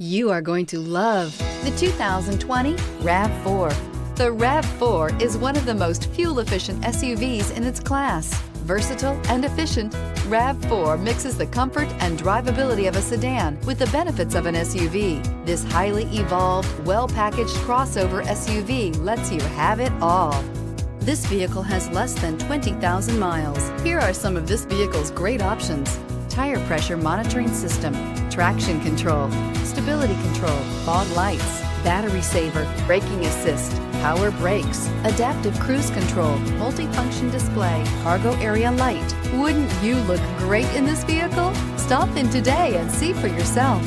You are going to love the 2020 RAV4. The RAV4 is one of the most fuel-efficient SUVs in its class. Versatile and efficient, RAV4 mixes the comfort and drivability of a sedan with the benefits of an SUV. This highly evolved, well-packaged crossover SUV lets you have it all. This vehicle has less than 20,000 miles. Here are some of this vehicle's great options: tire pressure monitoring system, traction control, stability control, fog lights, battery saver, braking assist, power brakes, adaptive cruise control, multifunction display, cargo area light. Wouldn't you look great in this vehicle? Stop in today and see for yourself.